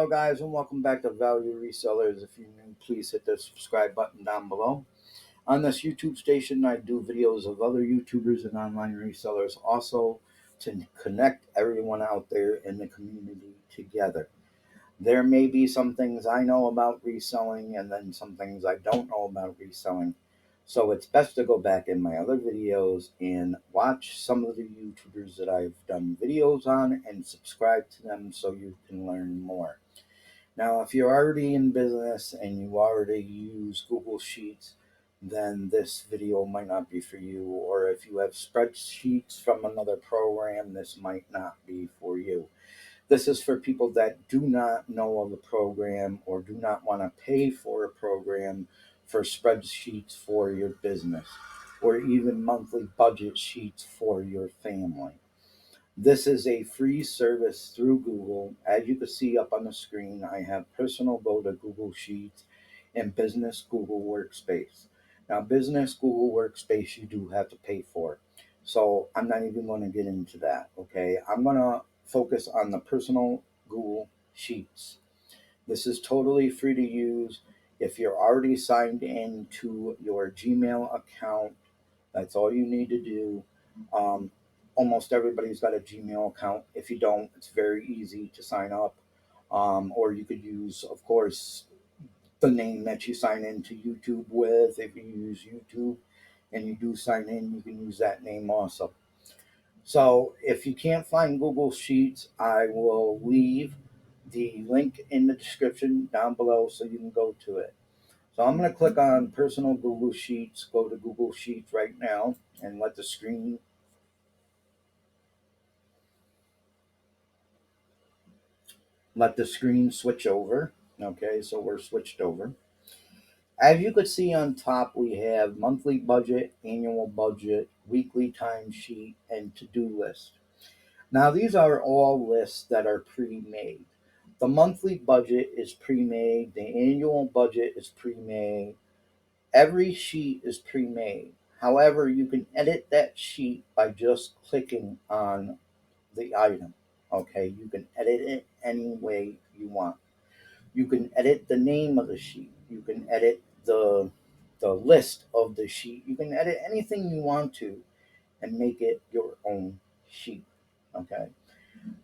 Hello, guys, and welcome back to Value Resellers. If you're new, please hit the subscribe button down below. On this YouTube station, I do videos of other YouTubers and online resellers also to connect everyone out there in the community together. There may be some things I know about reselling and then some things I don't know about reselling. So it's best to go back in my other videos and watch some of the YouTubers that I've done videos on and subscribe to them so you can learn more. Now, if you're already in business and you already use Google Sheets, then this video might not be for you. Or if you have spreadsheets from another program, this might not be for you. This is for people that do not know of a program or do not want to pay for a program for spreadsheets for your business or even monthly budget sheets for your family. This is a free service through Google. As you can see up on the screen, I have personal go to Google Sheets and business Google Workspace. Now, business Google Workspace, you do have to pay for. So I'm not even going to get into that. Okay. I'm going to focus on the personal Google Sheets. This is totally free to use. If you're already signed in to your Gmail account, that's all you need to do. Um, Almost everybody's got a Gmail account. If you don't, it's very easy to sign up. Or you could use, of course, the name that you sign into YouTube with. If you use YouTube and you do sign in, you can use that name also. So if you can't find Google Sheets, I will leave the link in the description down below so you can go to it. So I'm going to click on personal Google Sheets, go to Google Sheets right now, and let the screen switch over. Okay, so we're switched over. As you can see on top, we have monthly budget, annual budget, weekly timesheet, and to-do list. Now, these are all lists that are pre-made. The monthly budget is pre-made. The annual budget is pre-made. Every sheet is pre-made. However, you can edit that sheet by just clicking on the item. Okay, you can edit it any way you want. You can edit the name of the sheet. You can edit the list of the sheet. You can edit anything you want to and make it your own sheet. Okay.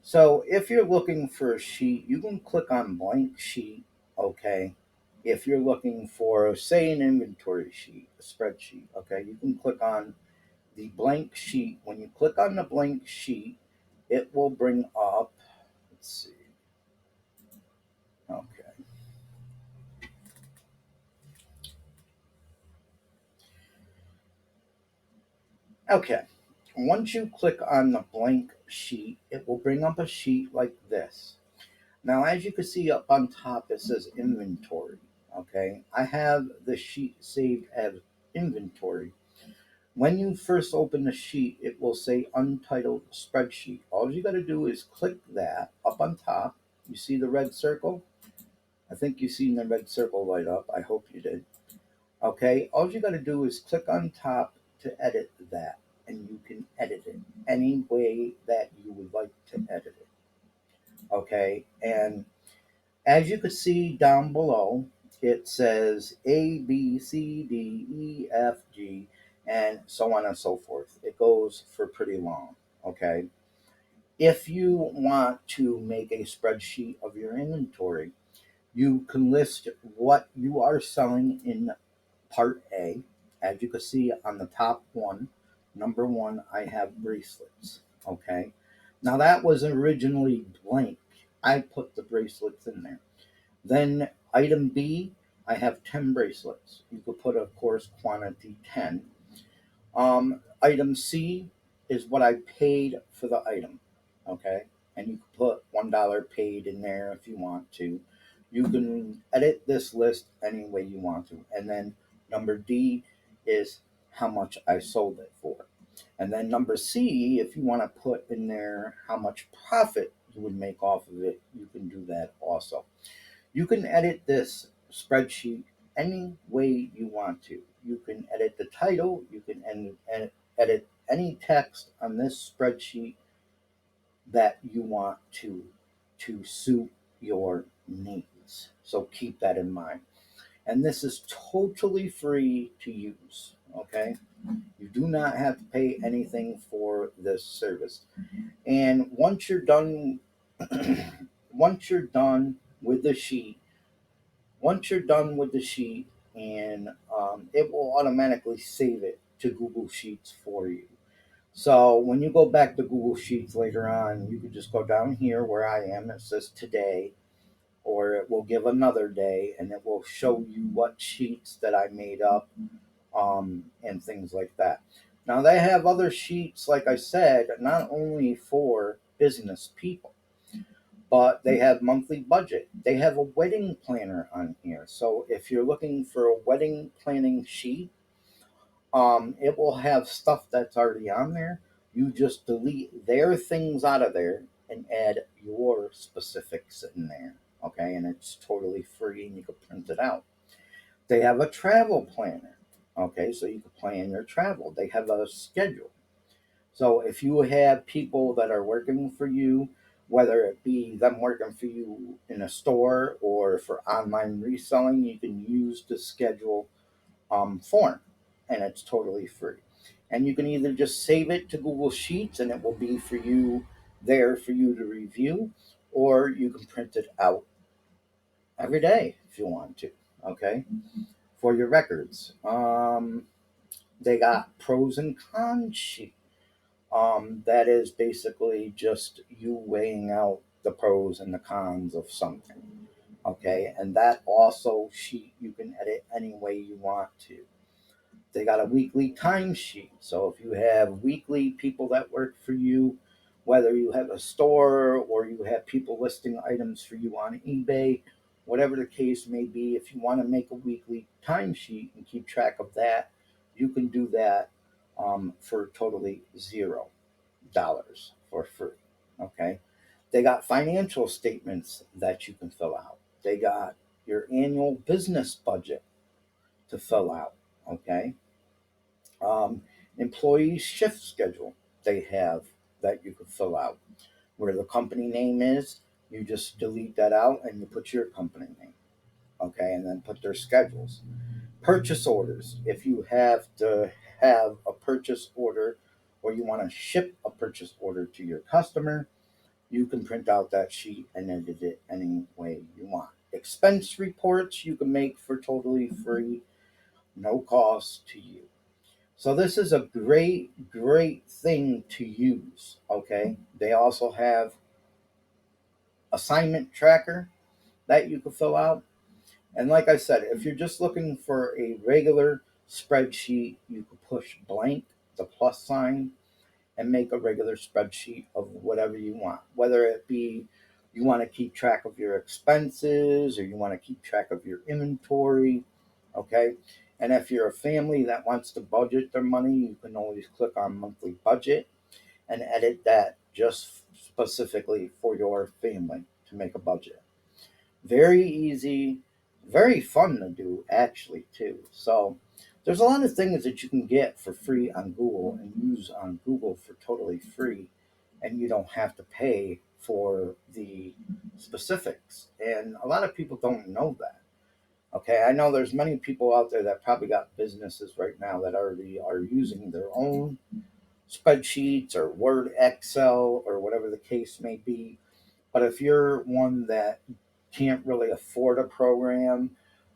So if you're looking for a sheet, you can click on blank sheet. Okay. If you're looking for, say, an inventory sheet, a spreadsheet, okay, you can click on the blank sheet. When you click on the blank sheet, it will bring up, let's see, okay. Okay. Once you click on the blank sheet, it will bring up a sheet like this. Now, as you can see up on top, it says inventory. Okay. I have the sheet saved as inventory. When you first open the sheet, it will say untitled spreadsheet. All you got to do is click that up on top. You see the red circle? I think you've seen the red circle light up. I hope you did. Okay, all you got to do is click on top to edit that, and you can edit it any way that you would like to edit it. Okay, and as you can see down below, it says A, B, C, D, E, F, G, and so on and so forth. It goes for pretty long. Okay, if you want to make a spreadsheet of your inventory, you can list what you are selling in Part A. As you can see on the top one, number one, I have bracelets. Okay. Now that was originally blank. I put the bracelets in there. Then item B, I have 10 bracelets. You could put, of course, quantity 10. Item C is what I paid for the item. Okay. And you can put $1 paid in there if you want to. You can edit this list any way you want to. And then number D is how much I sold it for. And then number C, if you want to put in there how much profit you would make off of it, you can do that also. You can edit this spreadsheet any way you want to. You can edit the title, you can edit any text on this spreadsheet that you want to suit your needs. So keep that in mind. And this is totally free to use. Okay, you do not have to pay anything for this service. And once you're done with the sheet, once you're done with the sheet, and it will automatically save it to Google Sheets for you. So when you go back to Google Sheets later on, you can just go down here where I am. It says today, or it will give another day, and it will show you what sheets that I made up, and things like that. Now they have other sheets, like I said, not only for business people, but they have monthly budget. They have a wedding planner on here. So if you're looking for a wedding planning sheet, it will have stuff that's already on there. You just delete their things out of there and add your specifics in there. Okay, and it's totally free and you can print it out. They have a travel planner. Okay, so you can plan your travel. They have a schedule. So if you have people that are working for you, whether it be them working for you in a store or for online reselling, you can use the schedule form, and it's totally free. And you can either just save it to Google Sheets and it will be for you there for you to review, or you can print it out every day if you want to. Okay, for your records. They got pros and cons sheet. That is basically just you weighing out the pros and the cons of something. Okay, and that also sheet you can edit any way you want to. They got a weekly timesheet. So if you have weekly people that work for you, whether you have a store or you have people listing items for you on eBay, whatever the case may be, if you want to make a weekly timesheet and keep track of that, you can do that for totally $0 for free. Okay. They got financial statements that you can fill out. They got your annual business budget to fill out. Okay. um, Employee shift schedule they have that you could fill out. Where the company name is, you just delete that out and you put your company name. Okay, and then put their schedules. Purchase orders. If you have to have a purchase order or you want to ship a purchase order to your customer, you can print out that sheet and edit it any way you want. Expense reports you can make for totally free, no cost to you. So this is a great thing to use. Okay. They also have assignment tracker that you can fill out. And like I said, if you're just looking for a regular spreadsheet, you can push blank, the plus sign, and make a regular spreadsheet of whatever you want. Whether it be you want to keep track of your expenses or you want to keep track of your inventory. Okay. And if you're a family that wants to budget their money, you can always click on monthly budget and edit that just specifically for your family to make a budget. Very easy, very fun to do, actually, too. So there's a lot of things that you can get for free on Google and use on Google for totally free, and you don't have to pay for the specifics. And a lot of people don't know that. Okay, I know there's many people out there that probably got businesses right now that already are using their own spreadsheets or Word, Excel, or whatever the case may be. But if you're one that can't really afford a program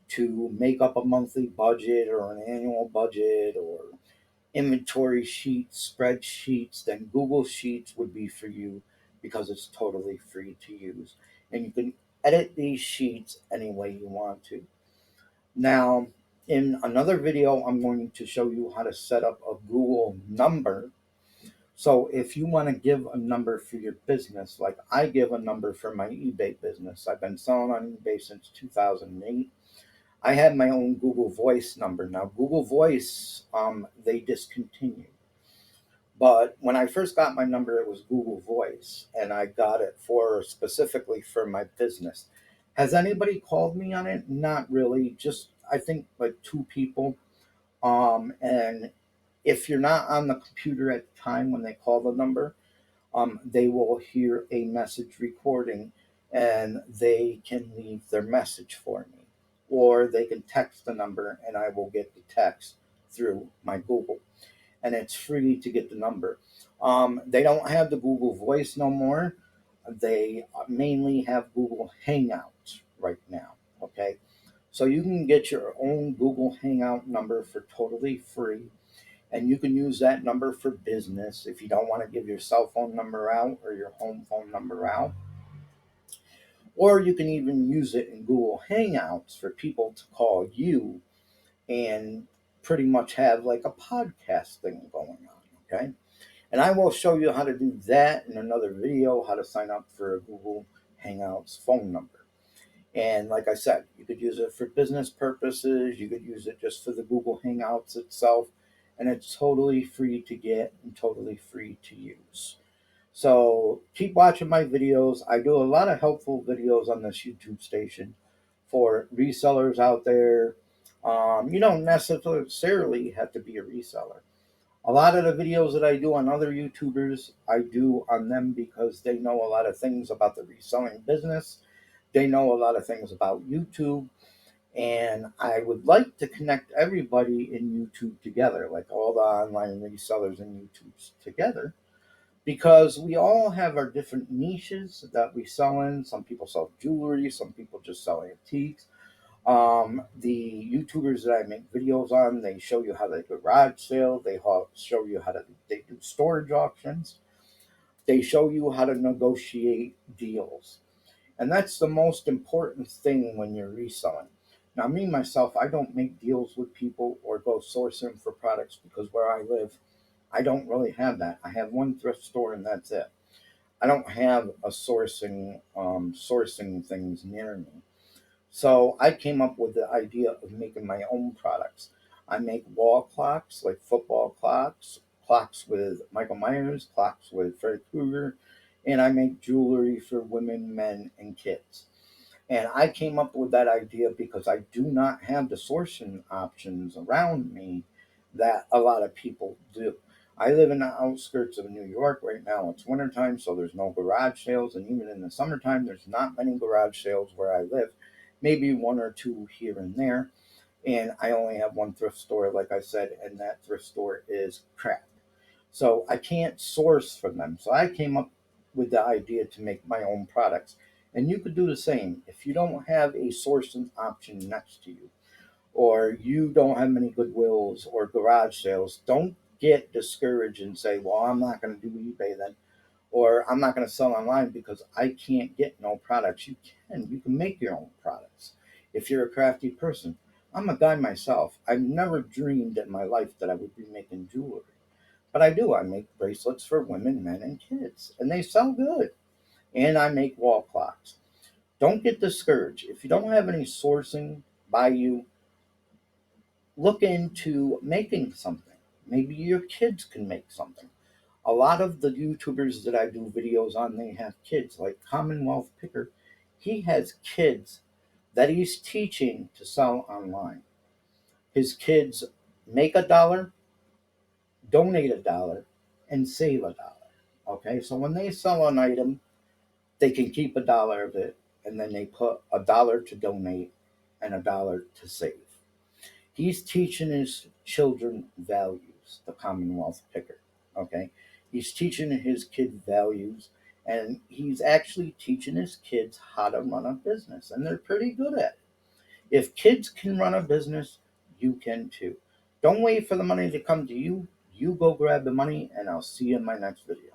to make up a monthly budget or an annual budget or inventory sheets, spreadsheets, then Google Sheets would be for you because it's totally free to use. And you can edit these sheets any way you want to. Now, in another video, I'm going to show you how to set up a Google number. So if you want to give a number for your business, like I give a number for my eBay business, I've been selling on eBay since 2008. I have my own Google Voice number. Now, Google Voice, they discontinued. But when I first got my number, it was Google Voice, and I got it for specifically for my business. Has anybody called me on it? Not really. Just I think like two people. And if you're not on the computer at the time when they call the number, they will hear a message recording, and they can leave their message for me, or they can text the number and I will get the text through my Google. And it's free to get the number. They don't have the Google Voice no more. They mainly have Google Hangouts right now. Okay. So you can get your own Google Hangout number for totally free. And you can use that number for business if you don't want to give your cell phone number out or your home phone number out. Or you can even use it in Google Hangouts for people to call you and pretty much have like a podcast thing going on. Okay. And I will show you how to do that in another video, how to sign up for a Google Hangouts phone number. And like I said, you could use it for business purposes, you could use it just for the Google Hangouts itself, and it's totally free to get and totally free to use. So keep watching my videos. I do a lot of helpful videos on this YouTube station for resellers out there. You don't necessarily have to be a reseller. A lot of the videos that I do on other YouTubers, I do on them because they know a lot of things about the reselling business. They know a lot of things about YouTube. And I would like to connect everybody in YouTube together, like all the online resellers in YouTube together, because we all have our different niches that we sell in. Some people sell jewelry, some people just sell antiques. The YouTubers that I make videos on, they show you how they garage sale. They show you how they do storage auctions. They show you how to negotiate deals, and that's the most important thing when you're reselling. Now, me myself, I don't make deals with people or go sourcing for products because where I live, I don't really have that. I have one thrift store and that's it. I don't have a sourcing things near me. So I came up with the idea of making my own products. I make wall clocks, like football clocks, clocks with Michael Myers, clocks with Freddy Krueger, and I make jewelry for women, men, and kids. And I came up with that idea because I do not have the sourcing options around me that a lot of people do. I live in the outskirts of New York right now. It's wintertime, so there's no garage sales. And even in the summertime, there's not many garage sales where I live, maybe one or two here and there. And I only have one thrift store, like I said, and that thrift store is crap. So I can't source from them. So I came up with the idea to make my own products. And you could do the same. If you don't have a sourcing option next to you, or you don't have many Goodwills or garage sales, don't get discouraged and say, well, I'm not going to do eBay then, or I'm not going to sell online because I can't get no products. You can. You can make your own products if you're a crafty person. I'm a guy myself. I've never dreamed in my life that I would be making jewelry. But I do. I make bracelets for women, men, and kids, and they sell good. And I make wall clocks. Don't get discouraged. If you don't have any sourcing by you, look into making something. Maybe your kids can make something. A lot of the YouTubers that I do videos on, they have kids, like Commonwealth Picker. He has kids that he's teaching to sell online. His kids make $1, donate $1, and save $1. Okay, so when they sell an item, they can keep $1 of it, and then they put $1 to donate and $1 to save. He's teaching his children values, the Commonwealth Picker. Okay, he's teaching his kids values, and he's actually teaching his kids how to run a business, and they're pretty good at it. If kids can run a business, you can too. Don't wait for the money to come to you. You go grab the money, and I'll see you in my next video.